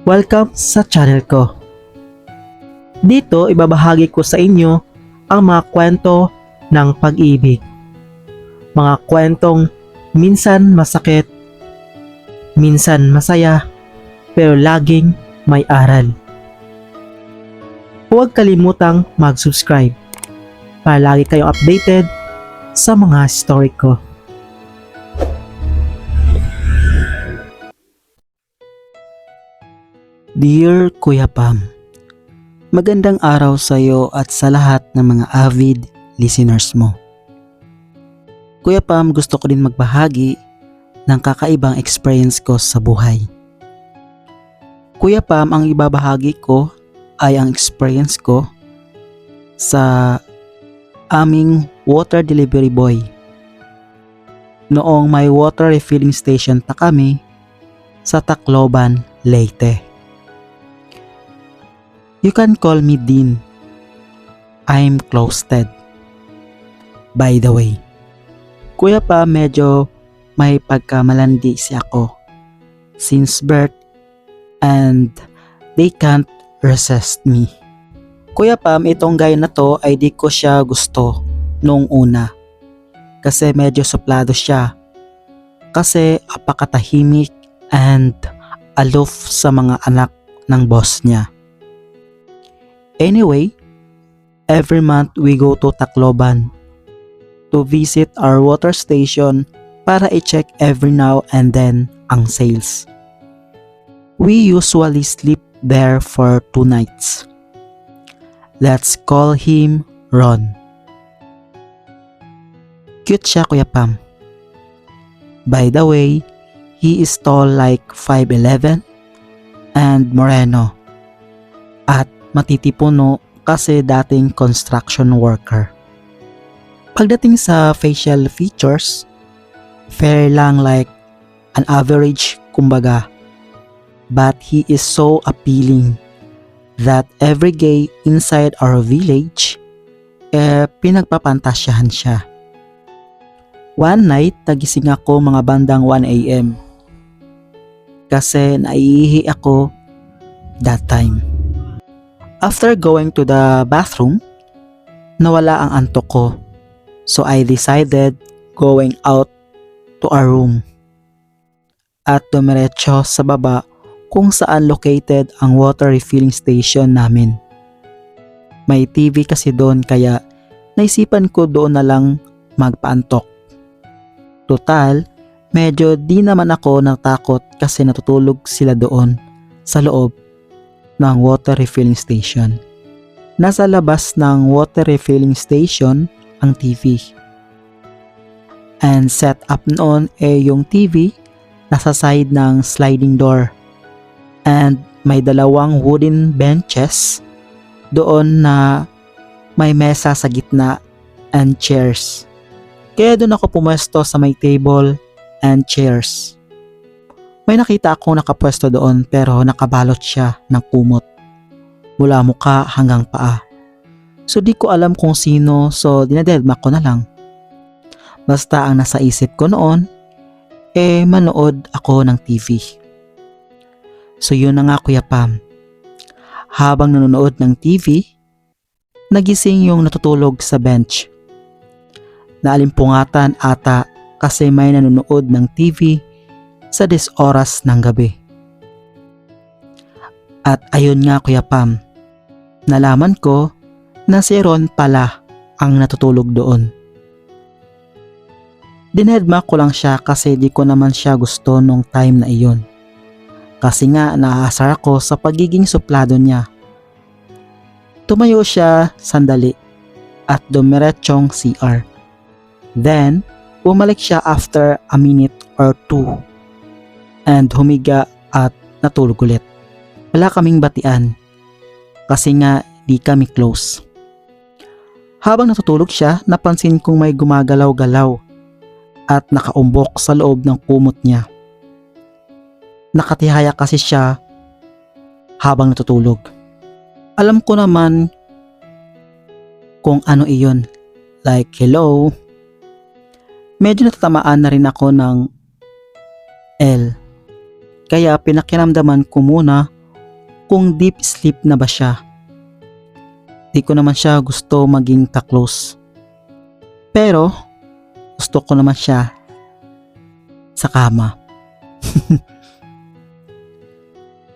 Welcome sa channel ko. Dito ibabahagi ko sa inyo ang mga kwento ng pag-ibig. Mga kwentong minsan masakit, minsan masaya, pero laging may aral. Huwag kalimutang mag-subscribe para lagi kayong updated sa mga story ko. Dear Kuya Pam, magandang araw sa iyo at sa lahat ng mga avid listeners mo. Kuya Pam, gusto ko din magbahagi ng kakaibang experience ko sa buhay. Kuya Pam, ang ibabahagi ko ay ang experience ko sa aming water delivery boy. Noong may water refilling station pa kami sa Tacloban, Leyte. You can call me Dean. I'm closeted. By the way, Kuya Pa, medyo may pagkamalandi si ako since birth and they can't resist me. Kuya Pam, itong guy na to ay di ko siya gusto nung una kasi medyo suplado siya kasi apakatahimik and aloof sa mga anak ng boss niya. Anyway, every month we go to Tacloban to visit our water station para i-check every now and then ang sales. We usually sleep there for 2 nights. Let's call him Ron. Cute siya, Kuya Pam. By the way, he is tall like 5'11" and moreno. At matitipuno kasi dating construction worker. Pagdating sa facial features, fair lang like an average kumbaga. But he is so appealing that every gay inside our village pinagpapantasyahan siya. One night, nagising ako mga bandang 1 AM kasi naiihi ako that time. After going to the bathroom, nawala ang antok ko. So I decided going out to our room at dumiretso sa baba kung saan located ang water refilling station namin. May TV kasi doon kaya naisipan ko doon na lang magpaantok. Total, medyo di naman ako natakot kasi natutulog sila doon sa loob ng water refilling station. Nasa labas ng water refilling station ang TV. And set up noon yung TV nasa side ng sliding door. And may dalawang wooden benches doon na may mesa sa gitna and chairs. Kaya doon ako pumwesto sa may table and chairs. May nakita akong nakapwesto doon pero nakabalot siya ng kumot mula muka hanggang paa. So di ko alam kung sino, so dinadedma ko na lang. Basta ang nasa isip ko noon, manood ako ng TV. So yun na nga, Kuya Pam. Habang nanonood ng TV, nagising yung natutulog sa bench. Naalimpungatan ata kasi may nanonood ng TV sa 10 oras ng gabi. At ayun nga, Kuya Pam, nalaman ko na si Ron pala ang natutulog doon. Dinedma ko lang siya kasi di ko naman siya gusto nung time na iyon. Kasi nga naaasar ako sa pagiging suplado niya. Tumayo siya sandali at dumiretsyong CR. Then, bumalik siya after a minute or 2 and humiga at natulog ulit. Wala kaming batian kasi nga di kami close. Habang natutulog siya, napansin kong may gumagalaw-galaw at nakaumbok sa loob ng kumot niya. Nakatihaya kasi siya habang natutulog. Alam ko naman kung ano iyon. Like, hello? Medyo natatamaan na rin ako ng L. Kaya pinakiramdaman ko muna kung deep sleep na ba siya. Di ko naman siya gusto maging ka-close. Pero gusto ko naman siya sa kama.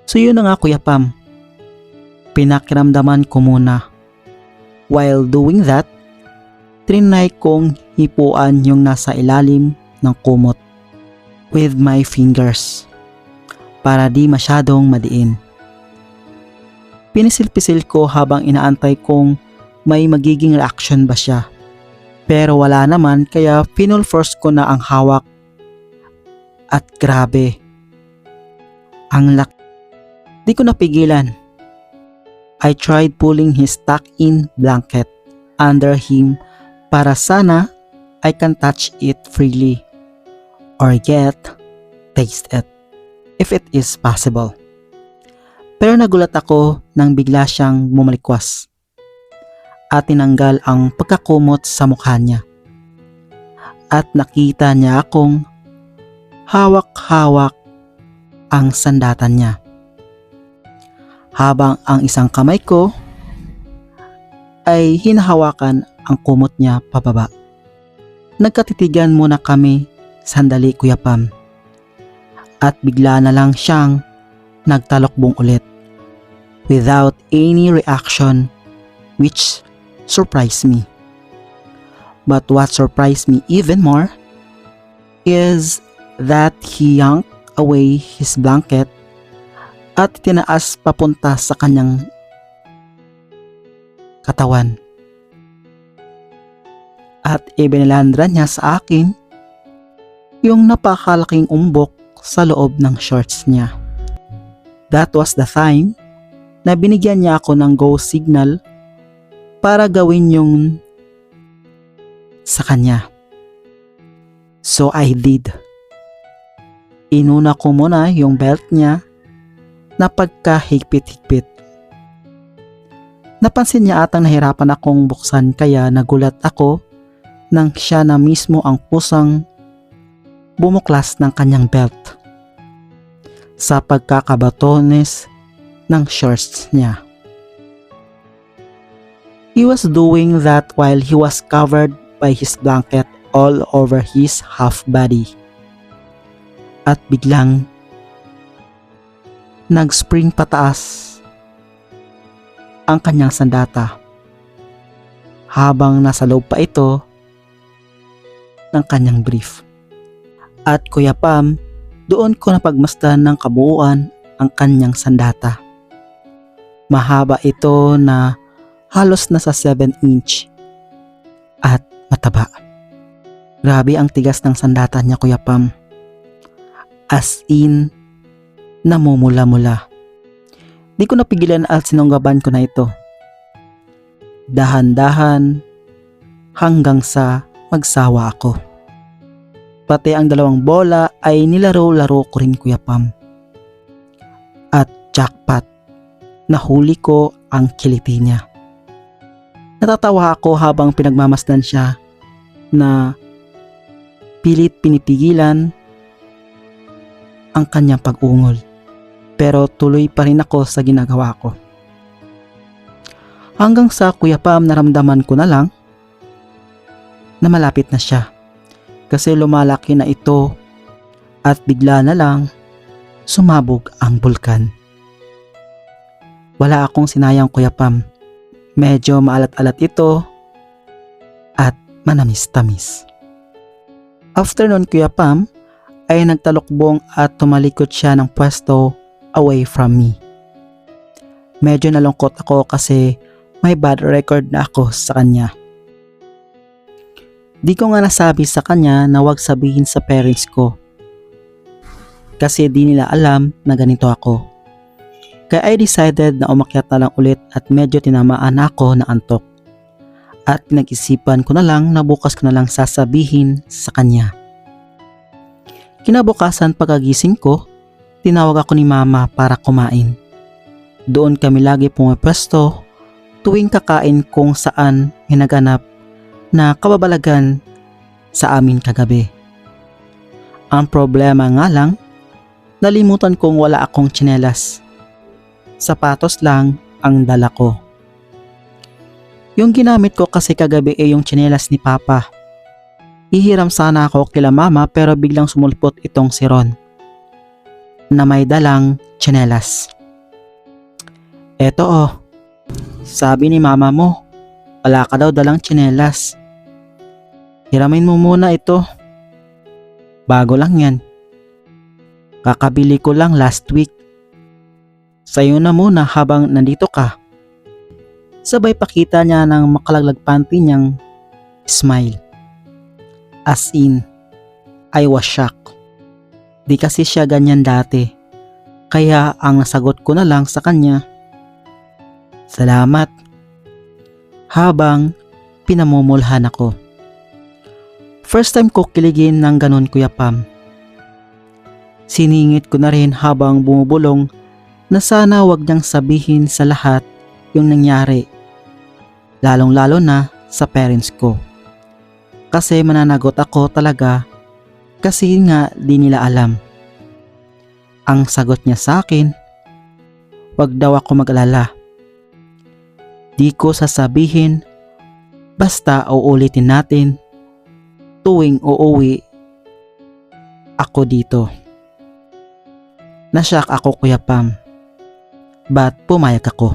So yun na nga Kuya Pam. Pinakiramdaman ko muna. While doing that, trinay kong hipuan yung nasa ilalim ng kumot with my fingers para di masyadong madiin. Pinisil-pisil ko habang inaantay kong may magiging reaction ba siya. Pero wala naman kaya pinul force ko na ang hawak. At grabe. Ang laki. Di ko napigilan. I tried pulling his tuck-in blanket under him para sana I can touch it freely or taste it if it is possible. Pero nagulat ako nang bigla siyang bumalikwas at tinanggal ang pagkakumot sa mukha niya. At nakita niya akong hawak-hawak ang sandatan niya. Habang ang isang kamay ko ay hinahawakan ang kumot niya pababa. Nagkatitigan muna kami sandali Kuya Pam. At bigla na lang siyang nagtalokbong ulit without any reaction, which surprised me. But what surprised me even more is that he yanked away his blanket at tinaas papunta sa kanyang katawan. At ibinilandra niya sa akin yung napakalaking umbok sa loob ng shorts niya. That was the time na binigyan niya ako ng go signal para gawin yung sa kanya. So I did. Inuna ko muna yung belt niya na pagkahigpit-higpit. Napansin niya atang nahirapan akong buksan kaya nagulat ako nang siya na mismo ang kusang bumuklas ng kanyang belt sa pagkakabatones ng shorts niya. He was doing that while he was covered by his blanket all over his half body. At biglang nag-spring pataas ang kanyang sandata habang nasa loob pa ito ng kanyang brief. At Kuya Pam, doon ko napagmasdan ng kabuuan ang kanyang sandata. Mahaba ito na halos nasa 7 inch at mataba. Grabe ang tigas ng sandata niya Kuya Pam. As in, namumula-mula. Di ko napigilan at sinunggaban ko na ito. Dahan-dahan hanggang sa magsawa ako. Pati ang dalawang bola ay nilaro-laro ko rin Kuya Pam. At jackpot, nahuli ko ang kiliti niya. Natatawa ako habang pinagmamasdan siya na pilit pinipigilan ang kanyang pag-ungol. Pero tuloy pa rin ako sa ginagawa ko. Hanggang sa Kuya Pam naramdaman ko na lang na malapit na siya. Kasi lumalaki na ito at bigla na lang sumabog ang bulkan. Wala akong sinayang Kuya Pam. Medyo maalat-alat ito at manamis-tamis. After nun Kuya Pam ay nagtalokbong at tumalikod siya ng pwesto away from me. Medyo nalungkot ako kasi may bad record na ako sa kanya. Di ko nga nasabi sa kanya na wag sabihin sa parents ko kasi di nila alam na ganito ako. Kaya I decided na umakyat na lang ulit at medyo tinamaan ako ng antok. At pinag-isipan ko na lang na bukas ko na lang sasabihin sa kanya. Kinabukasan pagkagising ko, tinawag ako ni Mama para kumain. Doon kami lagi pumapwesto tuwing kakain kung saan hinaganap na kababalagan sa amin kagabi. Ang problema nga lang, nalimutan kong wala akong tsinelas. Sapatos lang ang dala ko. Yung ginamit ko kasi kagabi ay yung tsinelas ni Papa. Hihiram sana ako kila Mama pero biglang sumulpot itong si Ron na may dalang tsinelas. Eto oh, sabi ni Mama mo, wala ka daw dalang tsinelas. Hiramin mo muna ito. Bago lang yan. Kakabili ko lang last week. Sa'yo na muna habang nandito ka. Sabay pakita niya ng makalaglag panty niyang smile. As in, I was shocked. Di kasi siya ganyan dati. Kaya ang nasagot ko na lang sa kanya, salamat. Habang pinamumulhan ako. First time ko kiligin ng ganon, Kuya Pam. Siningit ko na rin habang bumubulong na sana wag niyang sabihin sa lahat yung nangyari. Lalong-lalo na sa parents ko. Kasi mananagot ako talaga kasi nga di nila alam. Ang sagot niya sa akin, wag daw ako mag-alala. Di ko sasabihin, basta uulitin natin tuwing uuwi ako dito. Nashock ako, Kuya Pam. But pumayag ako.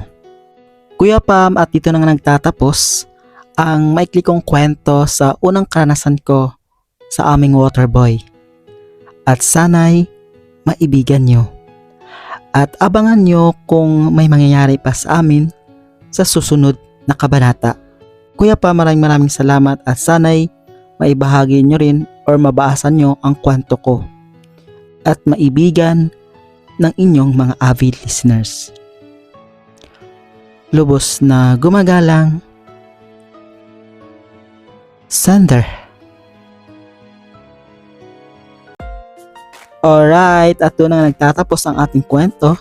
Kuya Pam, at dito na nga nagtatapos ang maikli kong kwento sa unang karanasan ko sa aming waterboy. At sana'y maibigan nyo. At abangan nyo kung may mangyayari pa sa amin sa susunod na kabanata. Kuya Pam, maraming salamat at sana'y maibahagi nyo rin or mabaasan nyo ang kwento ko at maibigan ng inyong mga avid listeners. Lubos na gumagalang, Sander. Alright, at doon na nagtatapos ang ating kwento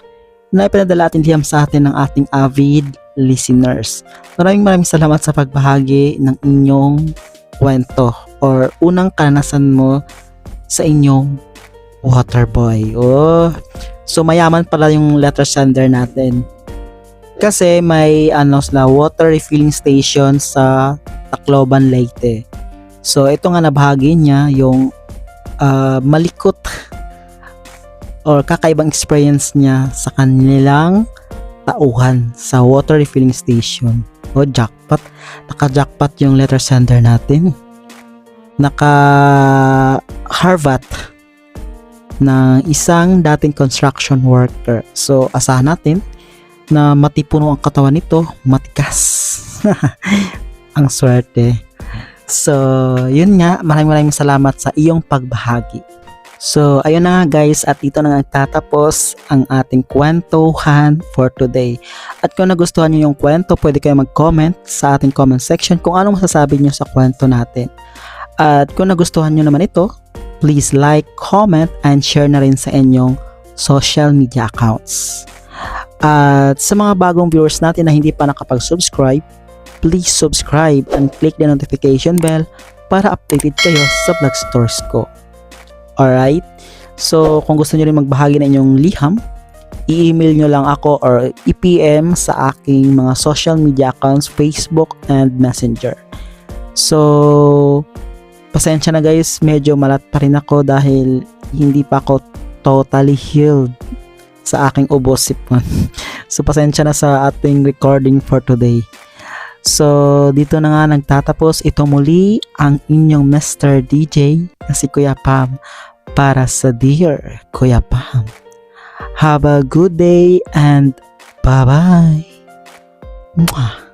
na ipinadala atin liham sa atin ng ating avid listeners. Maraming salamat sa pagbahagi ng inyong kwento or unang karanasan mo sa inyong waterboy. Oh, so mayaman pala yung letter sender natin. Kasi may water refilling station sa Tacloban, Leyte. So ito nga nabahagi niya yung malikot or kakaibang experience niya sa kanilang tauhan sa water refilling station. O jackpot, naka-jackpot yung letter sender natin. Naka-Harvard ng isang dating construction worker. So asahan natin na matipuno ang katawan nito, matikas. Ang swerte. So yun nga, maraming salamat sa iyong pagbahagi. So ayun na nga guys, at dito na nagtatapos ang ating kwentuhan for today. At kung nagustuhan niyo yung kwento, pwede kayo mag-comment sa ating comment section kung anong masasabi niyo sa kwento natin. At kung nagustuhan niyo naman ito, please like, comment, and share na rin sa inyong social media accounts. At sa mga bagong viewers natin na hindi pa nakapag-subscribe, please subscribe and click the notification bell para updated kayo sa vlog stories ko. Alright? So, kung gusto nyo rin magbahagi ng inyong liham, i-email nyo lang ako or i-PM sa aking mga social media accounts, Facebook and Messenger. So, pasensya na guys, medyo malat pa rin ako dahil hindi pa ako totally healed sa aking ubos sipon. So, pasensya na sa ating recording for today. So, dito na nga nagtatapos. Ito muli ang inyong Mr. DJ na si Kuya Pam para sa Dear Kuya Pam. Have a good day and bye-bye. Mwah.